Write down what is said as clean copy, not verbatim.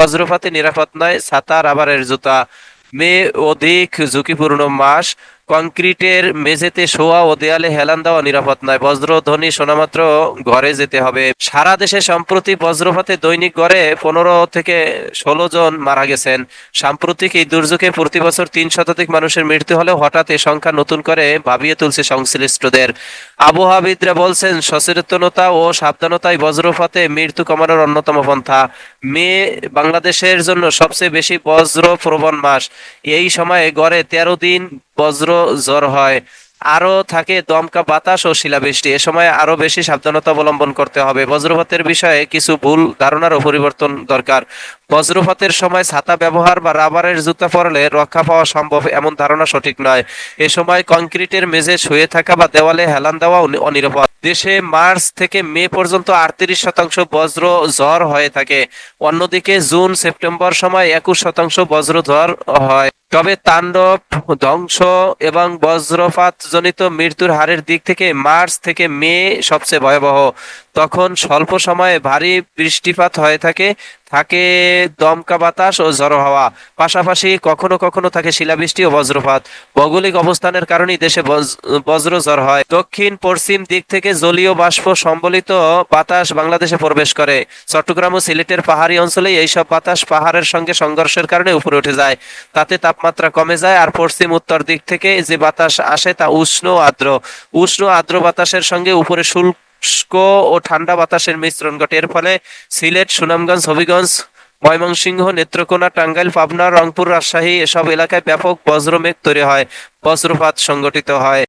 বজ্রপাতে নিরাপদ নয় ছাতা, রাবারের জুতা। মে অধিক ঝুঁকিপূর্ণ মাস। কংক্রিটের মেঝেতে শোয়া ও দেয়ালে হেলান দেওয়া নিরাপদ নয়। বজ্রধ্বনি শোনামাত্র ঘরে যেতে হবে। সারা দেশে সম্প্রতি বজ্রপাতে দৈনিক গড়ে 15 থেকে 16 জন মারা গেছেন। সাম্প্রতিক এই দুর্যোগে প্রতি বছর 3 শতাধিক মানুষের মৃত্যু হলেও হঠাৎ এ সংখ্যা নতুন করে ভাবিয়ে তুলছে সংশ্লিষ্টদের। আবহাওয়াবিদরা বলছেন, সচেতনতা ও সাবধানতাই বজ্রপাতে মৃত্যু কমানোর অন্যতম পন্থা। মে বাংলাদেশের জন্য সবচেয়ে বেশি বজ্র প্রবণ মাস। এই সময়ে গড়ে 13 দিন বজ্র ঝড় হয়। আরো থাকে দমকা বাতাস ও শিলাবৃষ্টি। এ সময় আরো বেশি সাবধানতা অবলম্বন করতে হবে। বজ্রপাতের বিষয়ে কিছু ভুল ধারণারও পরিবর্তন দরকার। বজ্রপাতের সময় ছাতা ব্যবহার বা রাবারের জুতা পরলে রক্ষা পাওয়া সম্ভব এমন ধারণা সঠিক নয়। এ সময় কংক্রিটের মেঝে শুয়ে থাকা বা দেওয়ালে হেলান দেওয়া অনিরাপদ। দেশে মার্চ থেকে মে পর্যন্ত 38% বজ্র ঝড় হয়ে থাকে। অন্যদিকে জুন সেপ্টেম্বর সময় 21% বজ্র ঝড় হয়। তবে তাণ্ডব, ধ্বংস এবং বজ্রপাতজনিত মৃত্যুর হারের দিক থেকে মার্চ থেকে মে সবচেয়ে ভয়াবহ। তখন স্বল্প সময়ে ভারী বৃষ্টিপাত হয়ে থাকে, থাকে দমকা বাতাস ও ঝড়ো হাওয়া। পাশাপাশি কখনো কখনো থাকে শিলাবৃষ্টি ও বজ্রপাত। ভৌগোলিক অবস্থানের কারণেই দেশে বজ্র ঝড় হয়। দক্ষিণ পশ্চিম দিক থেকে জলীয় বাষ্প সম্বলিত বাতাস বাংলাদেশে প্রবেশ করে। চট্টগ্রাম ও সিলেটের পাহাড়ি অঞ্চলে এইসব বাতাস পাহাড়ের সঙ্গে সংঘর্ষের কারণে উপরে উঠে যায়। তাতে তাপমাত্রা কমে যায়। আর পশ্চিম উত্তর দিক থেকে যে বাতাস আসে তা উষ্ণ ও আর্দ্র। উষ্ণ আর্দ্র বাতাসের সঙ্গে উপরে শুষ্ক ও ঠান্ডা বাতাসের মিশ্রণ ঘটে। এর ফলে সিলেট, সুনামগঞ্জ, হবিগঞ্জ, ময়মনসিংহ, নেত্রকোনা, টাঙ্গাইল, পাবনা, রংপুর, রাজশাহী এসব এলাকায় ব্যাপক বজ্রমেঘ তৈরি হয়, বজ্রপাত সংঘটিত হয়।